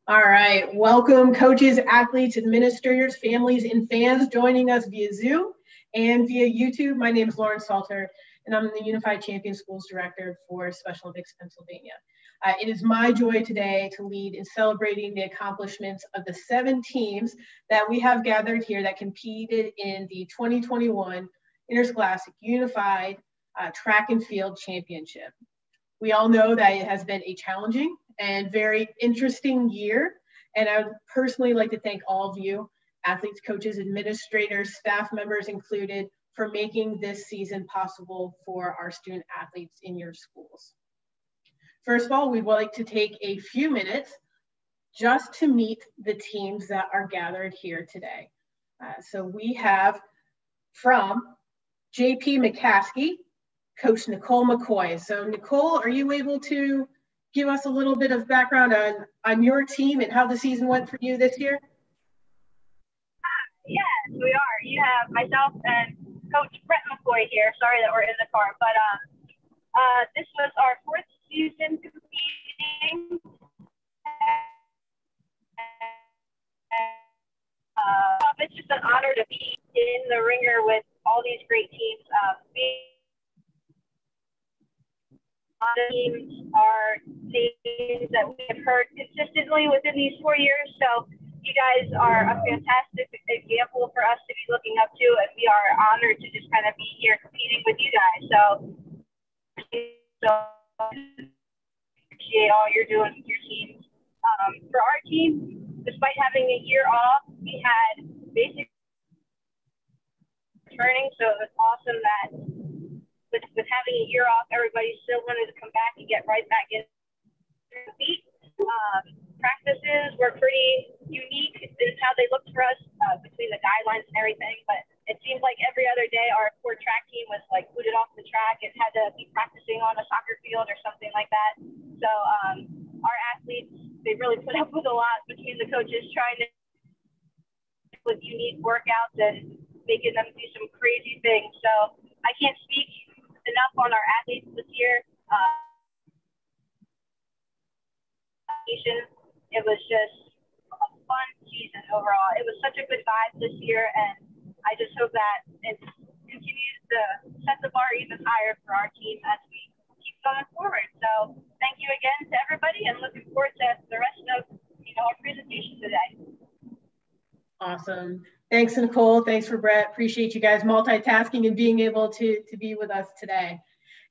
All right, welcome coaches, athletes, administrators, families, and fans joining us via Zoom and via YouTube. My name is Lauren Salter, and I'm the Unified Champion Schools Director for Special Olympics Pennsylvania. It is my joy today to lead in celebrating the accomplishments of the 7 teams that we have gathered here that competed in the 2021 Interscholastic Unified Track and Field Championship. We all know that it has been a challenging and very interesting year. And I would personally like to thank all of you, athletes, coaches, administrators, staff members included, for making this season possible for our student athletes in your schools. First of all, we'd like to take a few minutes just to meet the teams that are gathered here today. So we have from JP McCaskey, Coach Nicole McCoy. So Nicole, are you able to give us a little bit of background on your team and how the season went for you this year? Yes, we are. You have myself and Coach Brett McCoy here. Sorry that we're in the car, but this was our 4th season competing. It's just an honor to be in the ringer with all these great teams. Teams are names that we have heard consistently within these 4 years. So you guys are a fantastic example for us to be looking up to, and we are honored to just kind of be here competing with you guys. So appreciate all you're doing with your teams. For our team, despite having a year off, we had basically returning, so it was awesome that with having a year off, everybody still wanted to come back and get right back in the beat. Practices were pretty unique in how they looked for us between the guidelines and everything, but it seemed like every other day our core track team was like booted off the track and had to be practicing on a soccer field or something like that. So our athletes, they really put up with a lot between the coaches trying to with unique workouts and making them do some crazy things. So I can't speak enough on our athletes this year. It was just a fun season overall. It was such a good vibe this year, and I just hope that it continues to set the bar even higher for our team as we keep going forward. So thank you again to everybody, and looking forward to the rest of our presentation today. Awesome. Thanks, Nicole. Thanks for Brett. Appreciate you guys multitasking and being able to be with us today.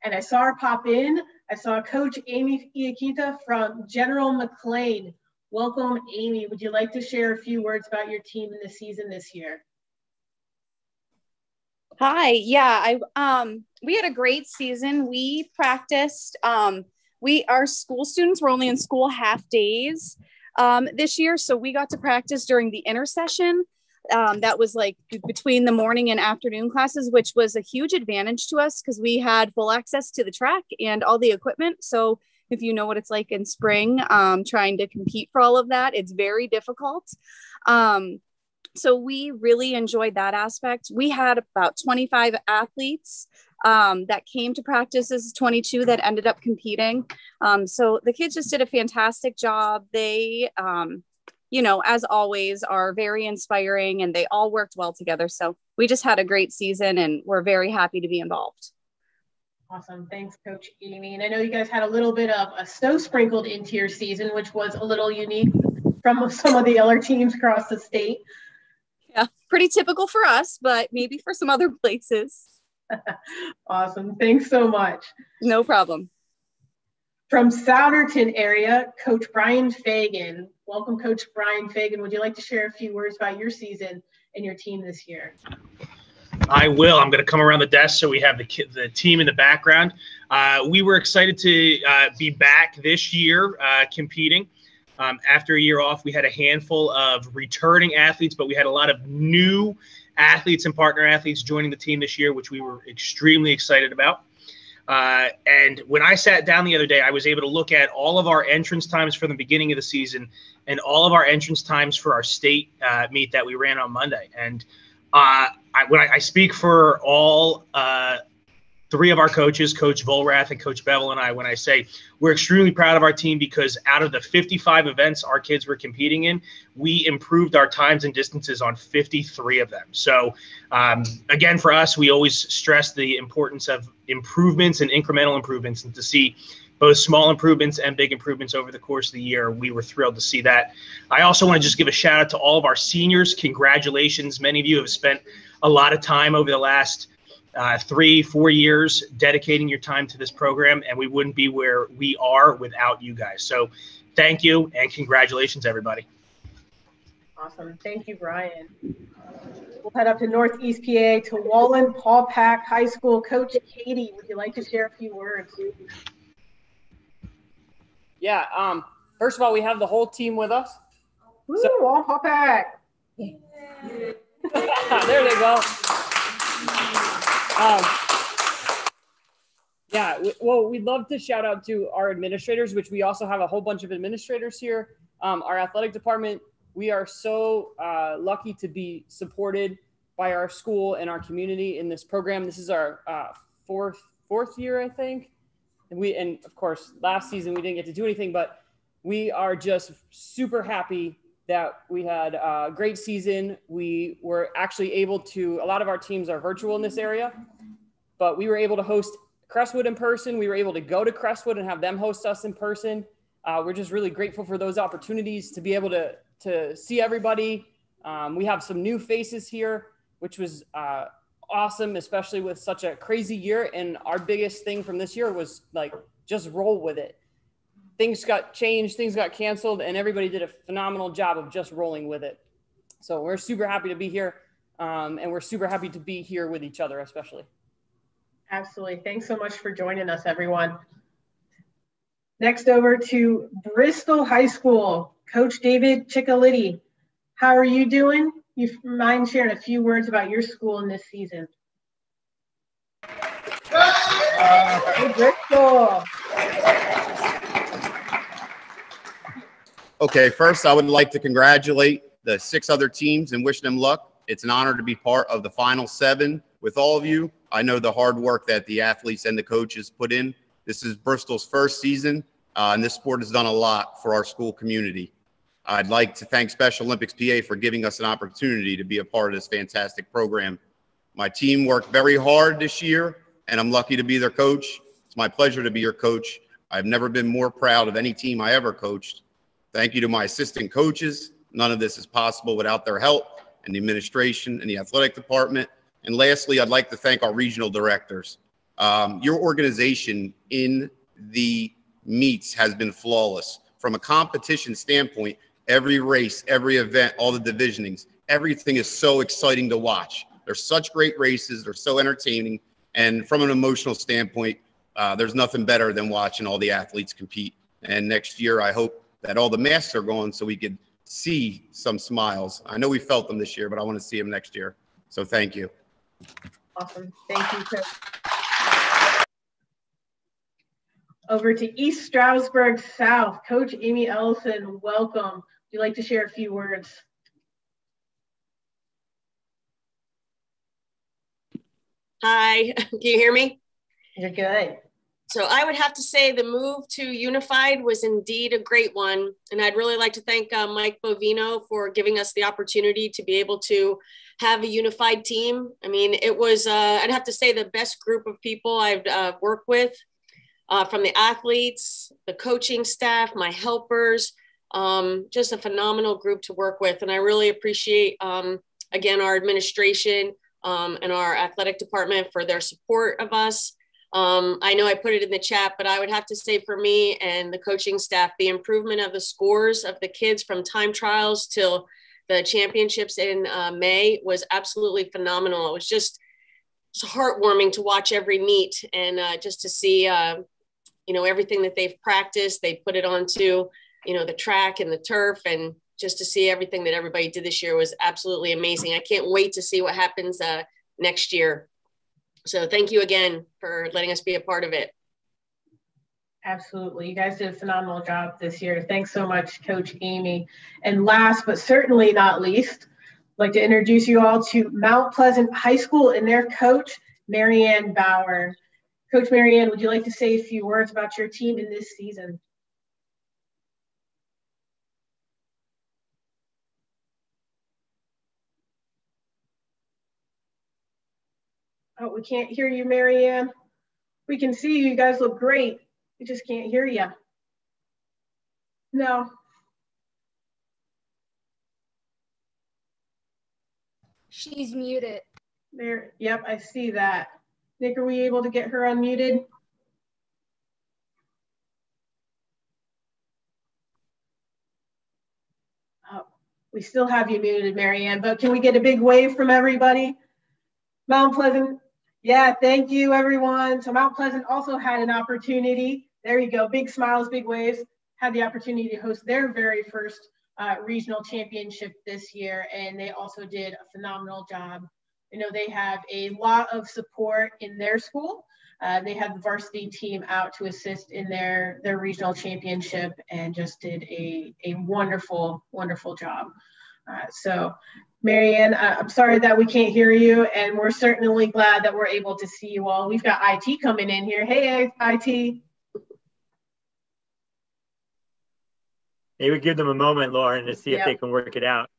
And I saw her pop in. I saw Coach Amy Iakita from General MCLANE. Welcome, Amy. Would you like to share a few words about your team in the season this year? Hi. Yeah, we had a great season. We practiced. Our school students were only in school half days this year, so we got to practice during the intersession. That was like between the morning and afternoon classes, which was a huge advantage to us because we had full access to the track and all the equipment. So if you know what it's like in spring, trying to compete for all of that, it's very difficult. So we really enjoyed that aspect. We had about 25 athletes that came to practices, 22 that ended up competing. So the kids just did a fantastic job. They, as always, are very inspiring, and they all worked well together. So we just had a great season, and we're very happy to be involved. Awesome. Thanks, Coach Amy. And I know you guys had a little bit of a snow sprinkled into your season, which was a little unique from some of the other teams across the state. Yeah, pretty typical for us, but maybe for some other places. Awesome. Thanks so much. No problem. From SOUDERTON area, Coach Brian Fagan. Welcome, Coach Brian Fagan. Would you like to share a few words about your season and your team this year? I will. I'm going to come around the desk so we have the team in the background. We were excited to be back this year competing. After a year off, we had a handful of returning athletes, but we had a lot of new athletes and partner athletes joining the team this year, which we were extremely excited about. And when I sat down the other day, I was able to look at all of our entrance times from the beginning of the season and all of our entrance times for our state meet that we ran on Monday. And when I speak for all three of our coaches, Coach Volrath and Coach Bevel and I, when I say we're extremely proud of our team because out of the 55 events our kids were competing in, we improved our times and distances on 53 of them. So again, for us, we always stress the importance of improvements and incremental improvements, and to see both small improvements and big improvements over the course of the year, we were thrilled to see that. I also want to just give a shout out to all of our seniors. Congratulations. Many of you have spent a lot of time over the last 3-4 years dedicating your time to this program, and we wouldn't be where we are without you guys. So thank you and congratulations, everybody. Awesome. Thank you, Brian. We'll head up to Northeast PA to Wallen-Paul Pack High School. Coach Katie, would you like to share a few words? Yeah, first of all, we have the whole team with us. Woo, Wallen-Paul Pack. There they go. Yeah, well, we'd love to shout out to our administrators, which we also have a whole bunch of administrators here. Our athletic department, we are so lucky to be supported by our school and our community in this program. This is our fourth year, I think. And of course, last season we didn't get to do anything, but we are just super happy that we had a great season. We were actually able to, a lot of our teams are virtual in this area, but we were able to host Crestwood in person. We were able to go to Crestwood and have them host us in person. We're just really grateful for those opportunities to be able to see everybody. We have some new faces here, which was awesome, especially with such a crazy year. And our biggest thing from this year was like, just roll with it. Things got changed, things got canceled, and everybody did a phenomenal job of just rolling with it. So we're super happy to be here, and we're super happy to be here with each other, especially. Absolutely. Thanks so much for joining us, everyone. Next over to Bristol High School, Coach David Ciccoletti. How are you doing? You mind sharing a few words about your school in this season? Hey, Bristol. Okay, first I would like to congratulate the 6 other teams and wish them luck. It's an honor to be part of the final 7 with all of you. I know the hard work that the athletes and the coaches put in. This is Bristol's first season, and this sport has done a lot for our school community. I'd like to thank Special Olympics PA for giving us an opportunity to be a part of this fantastic program. My team worked very hard this year, and I'm lucky to be their coach. It's my pleasure to be your coach. I've never been more proud of any team I ever coached. Thank you to my assistant coaches. None of this is possible without their help, and the administration and the athletic department. And lastly, I'd like to thank our regional directors. Your organization in the meets has been flawless. From a competition standpoint, every race, every event, all the divisionings, everything is so exciting to watch. They're such great races. They're so entertaining. And from an emotional standpoint, there's nothing better than watching all the athletes compete. And next year, I hope that all the masks are gone so we could see some smiles. I know we felt them this year, but I want to see them next year. So thank you. Awesome. Thank you, Coach. Over to East Stroudsburg South, Coach Amy Ellison, welcome. Would you like to share a few words? Hi, can you hear me? You're good. So I would have to say the move to Unified was indeed a great one. And I'd really like to thank Mike Bovino for giving us the opportunity to be able to have a unified team. I mean, it was, I'd have to say, the best group of people I've worked with, from the athletes, the coaching staff, my helpers, just a phenomenal group to work with. And I really appreciate, again, our administration and our athletic department for their support of us. I know I put it in the chat, but I would have to say for me and the coaching staff, the improvement of the scores of the kids from time trials till the championships in May was absolutely phenomenal. It was just heartwarming to watch every meet and just to see, you know, everything that they've practiced. They put it onto, you know, the track and the turf, and just to see everything that everybody did this year was absolutely amazing. I can't wait to see what happens next year. So thank you again for letting us be a part of it. Absolutely. You guys did a phenomenal job this year. Thanks so much, Coach Amy. And last, but certainly not least, I'd like to introduce you all to Mount Pleasant High School and their coach, Marianne Bauer. Coach Marianne, would you like to say a few words about your team in this season? Oh, we can't hear you, Marianne. We can see you. You guys look great. We just can't hear you. No. She's muted. There. Yep, I see that. Nick, are we able to get her unmuted? Oh, we still have you muted, Marianne, but can we get a big wave from everybody? Mount Pleasant. Yeah, thank you, everyone. So Mount Pleasant also had an opportunity. There you go. Big smiles, big waves. Had the opportunity to host their very first regional championship this year, and they also did a phenomenal job. You know, they have a lot of support in their school. They had the varsity team out to assist in their regional championship and just did a wonderful, wonderful job. So Marianne, I'm sorry that we can't hear you, and we're certainly glad that we're able to see you all. We've got IT coming in here. Hey, IT. Maybe give them a moment, Lauren, to see if they can work it out.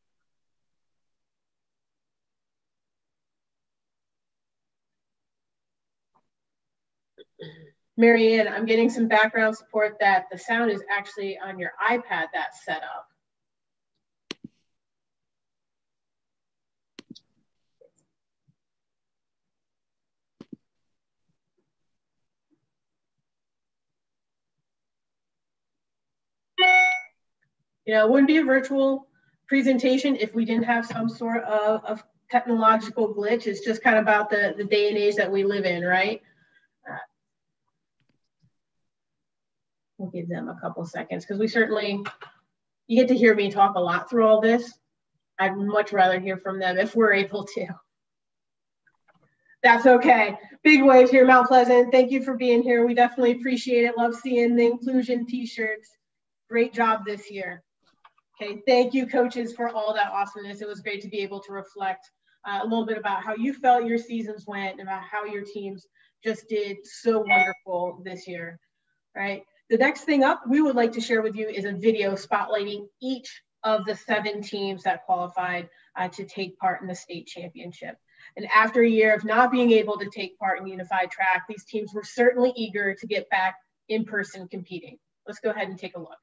Marianne, I'm getting some background support that the sound is actually on your iPad that's set up. You know, it wouldn't be a virtual presentation if we didn't have some sort of technological glitch. It's just kind of about the day and age that we live in, right? We'll give them a couple seconds because we certainly, you get to hear me talk a lot through all this. I'd much rather hear from them if we're able to. That's okay. Big wave here, Mount Pleasant. Thank you for being here. We definitely appreciate it. Love seeing the inclusion t-shirts. Great job this year. Okay, thank you, coaches, for all that awesomeness. It was great to be able to reflect a little bit about how you felt your seasons went and about how your teams just did so wonderful this year, right? The next thing up we would like to share with you is a video spotlighting each of the 7 teams that qualified to take part in the state championship. And after a year of not being able to take part in unified track, these teams were certainly eager to get back in person competing. Let's go ahead and take a look.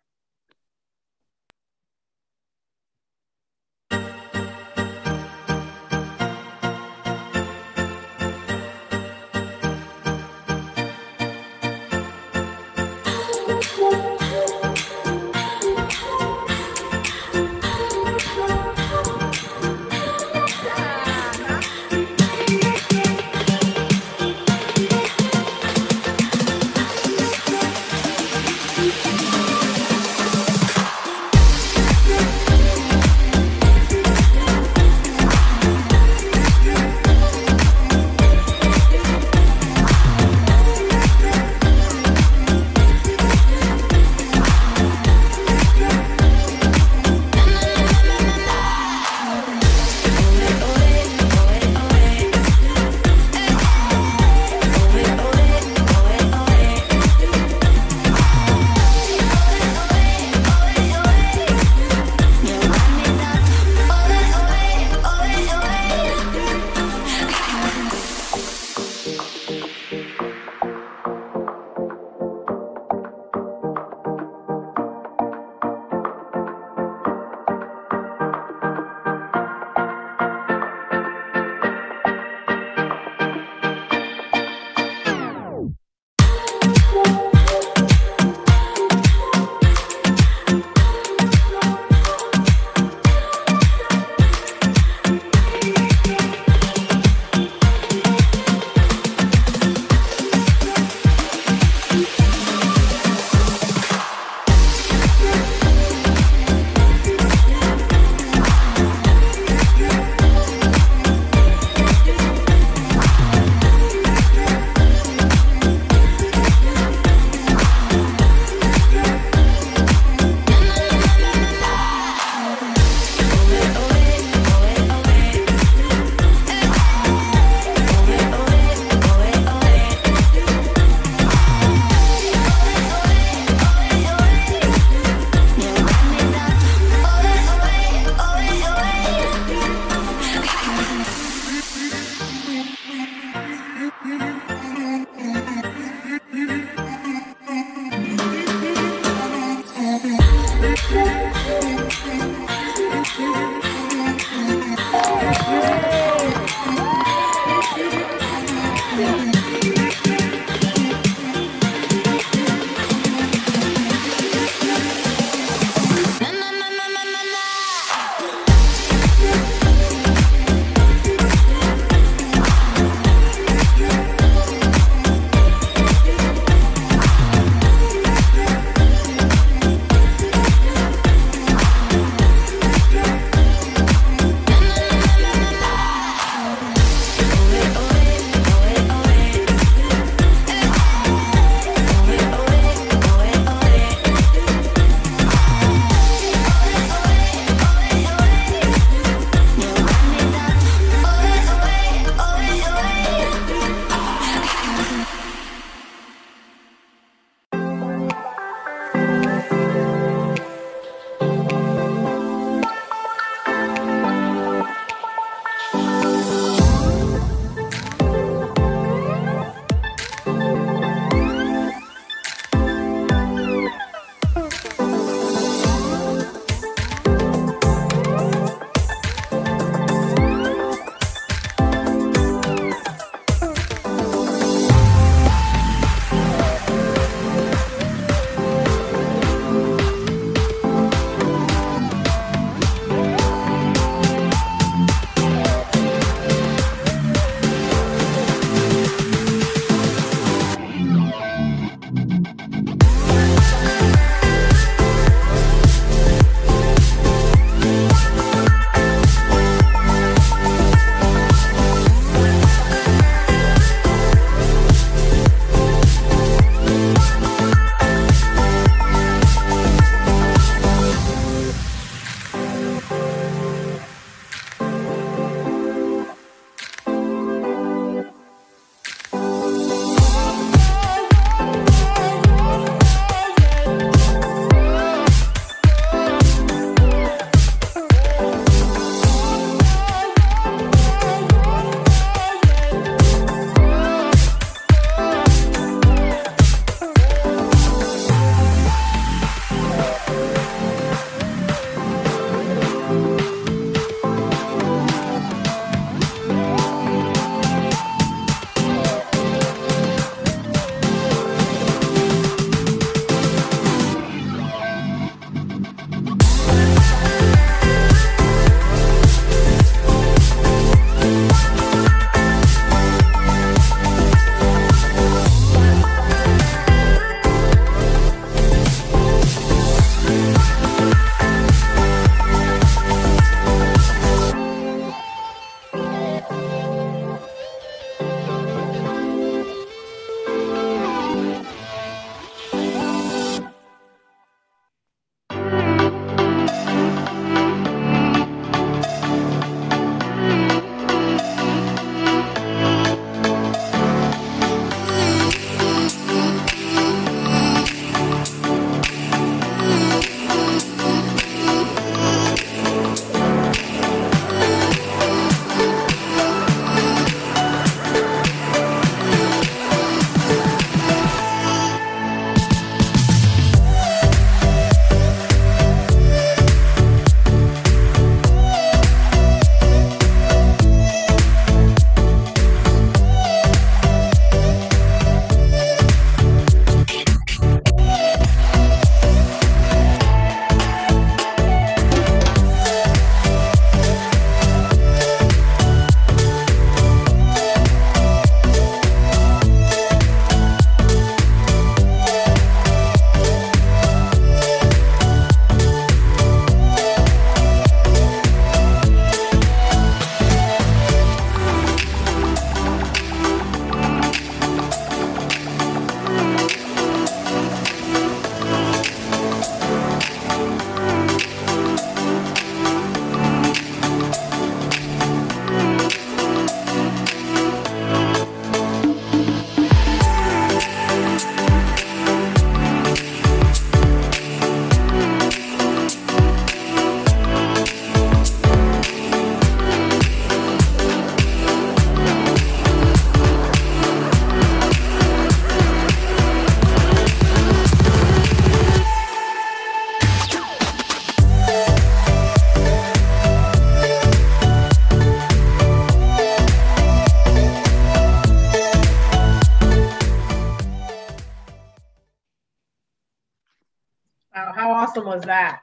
awesome was that?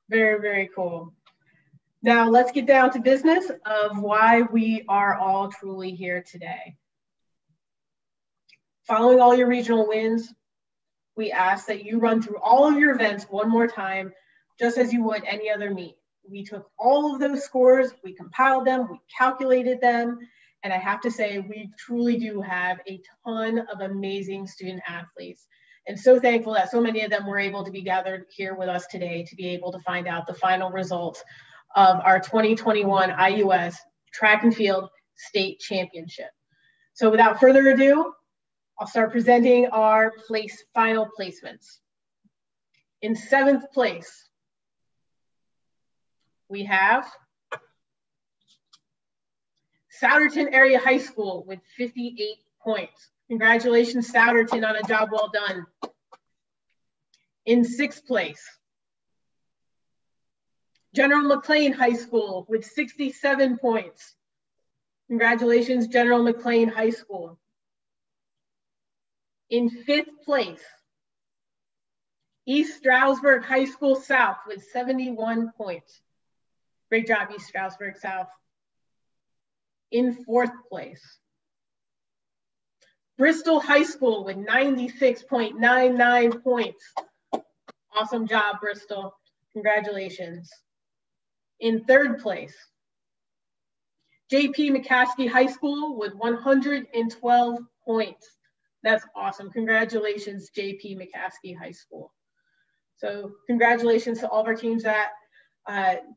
Very, very cool. Now let's get down to business of why we are all truly here today. Following all your regional wins, we ask that you run through all of your events one more time, just as you would any other meet. We took all of those scores, we compiled them, we calculated them, and I have to say, we truly do have a ton of amazing student athletes. And so thankful that so many of them were able to be gathered here with us today to be able to find out the final results of our 2021 IUS Track and Field State Championship. So without further ado, I'll start presenting our final placements. In 7th place, we have Souderton Area High School with 58 points. Congratulations, Souderton, on a job well done. In 6th place, General McLean High School with 67 points. Congratulations, General McLean High School. In 5th place, East Stroudsburg High School South with 71 points. Great job, East Stroudsburg South. In 4th place, Bristol High School with 96.99 points. Awesome job, Bristol. Congratulations. In 3rd place, JP McCaskey High School with 112 points. That's awesome. Congratulations, JP McCaskey High School. So congratulations to all of our teams that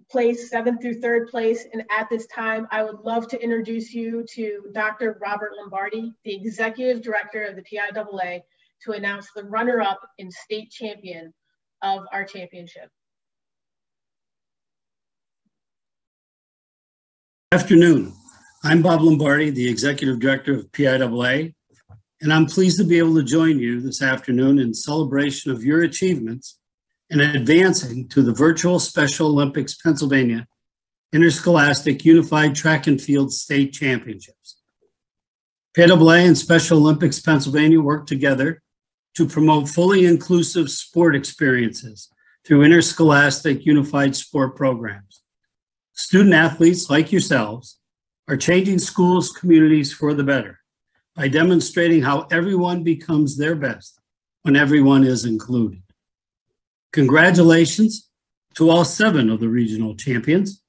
placed 7th through 3rd place. And at this time, I would love to introduce you to Dr. Robert Lombardi, the Executive Director of the PIAA, to announce the runner-up and state champion of our championship. Good afternoon. I'm Bob Lombardi, the Executive Director of PIAA, and I'm pleased to be able to join you this afternoon in celebration of your achievements in advancing to the virtual Special Olympics Pennsylvania Interscholastic Unified Track and Field State Championships. PIAA and Special Olympics Pennsylvania work together to promote fully inclusive sport experiences through interscholastic unified sport programs. Student athletes like yourselves are changing schools' communities for the better by demonstrating how everyone becomes their best when everyone is included. Congratulations to all 7 of the regional champions.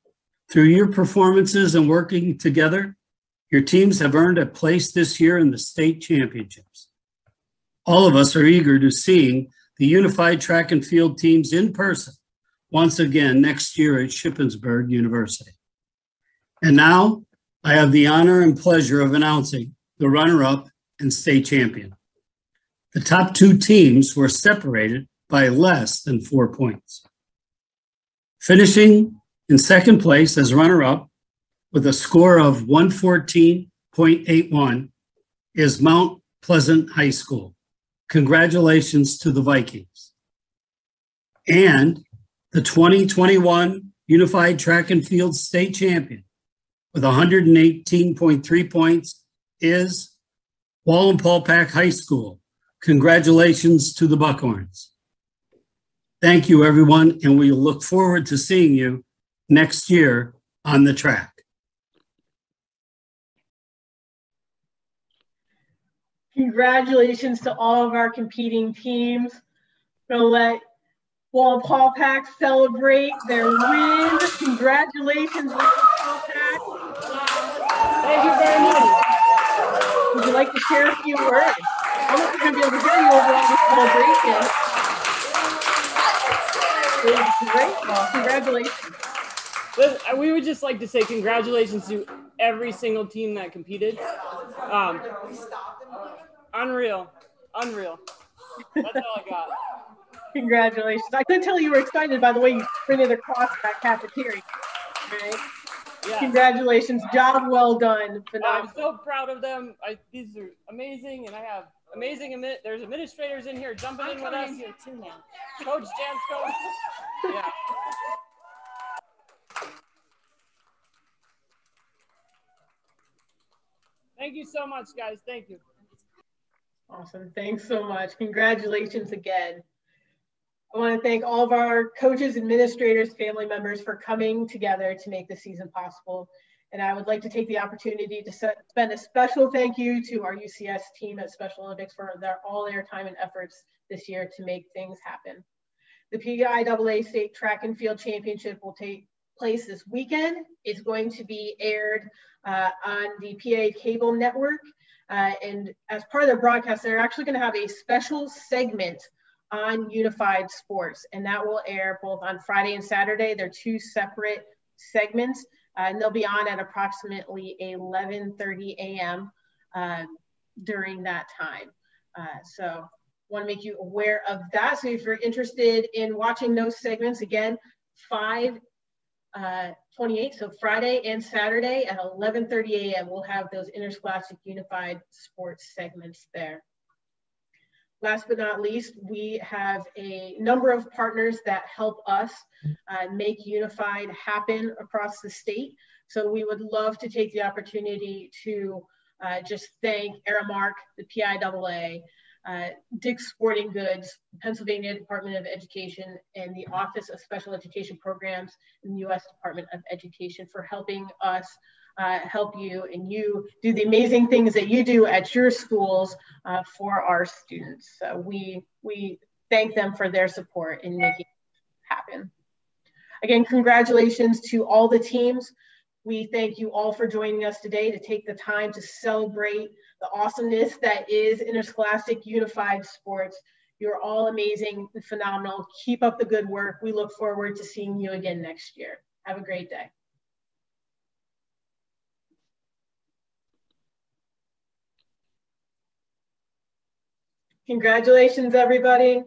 Through your performances and working together, your teams have earned a place this year in the state championships. All of us are eager to seeing the unified track and field teams in person once again next year at Shippensburg University. And now I have the honor and pleasure of announcing the runner-up and state champion. The top 2 teams were separated by less than 4 points. Finishing in 2nd place as runner-up with a score of 114.81 is Mount Pleasant High School. Congratulations to the Vikings. And the 2021 Unified Track and Field State Champion with 118.3 points is Wallenpaupack High School. Congratulations to the Buckhorns. Thank you, everyone, and we look forward to seeing you next year on the track. Congratulations to all of our competing teams. We're gonna let Wallenpaupack celebrate their win. Congratulations, Wallenpaupack. Thank you very much. Would you like to share a few words? I don't think I'm going to be able to hear you over all this celebration. It was great. Well, congratulations. We would just like to say congratulations to every single team that competed. Unreal. That's all I got. Congratulations. I could tell you were excited by the way you sprinted across that cafeteria. Right? Yeah. Congratulations. Job well done. I'm so proud of them. These are amazing, and I have amazing there's administrators in here jumping in with us. I'm here too now. Coach Jansko. Yeah. Thank you so much, guys. Thank you. Awesome. Thanks so much. Congratulations again. I want to thank all of our coaches, administrators, family members for coming together to make this season possible. And I would like to take the opportunity to spend a special thank you to our UCS team at Special Olympics for all their time and efforts this year to make things happen. The PIAA State Track and Field Championship will take place this weekend. It's going to be aired on the PA cable network. And as part of their broadcast, they're actually going to have a special segment on unified sports, and that will air both on Friday and Saturday. They're two separate segments, and they'll be on at approximately 11:30 a.m. During that time. So want to make you aware of that. So if you're interested in watching those segments, again, 5/28, so Friday and Saturday at 11:30 a.m. we'll have those Interscholastic Unified Sports segments there. Last but not least, we have a number of partners that help us make Unified happen across the state. So we would love to take the opportunity to just thank Aramark, the PIAA, Dick's Sporting Goods, Pennsylvania Department of Education, and the Office of Special Education Programs in the U.S. Department of Education for helping us help you and you do the amazing things that you do at your schools for our students. So we thank them for their support in making it happen. Again, congratulations to all the teams. We thank you all for joining us today to take the time to celebrate the awesomeness that is Interscholastic Unified Sports. You're all amazing and phenomenal. Keep up the good work. We look forward to seeing you again next year. Have a great day. Congratulations, everybody.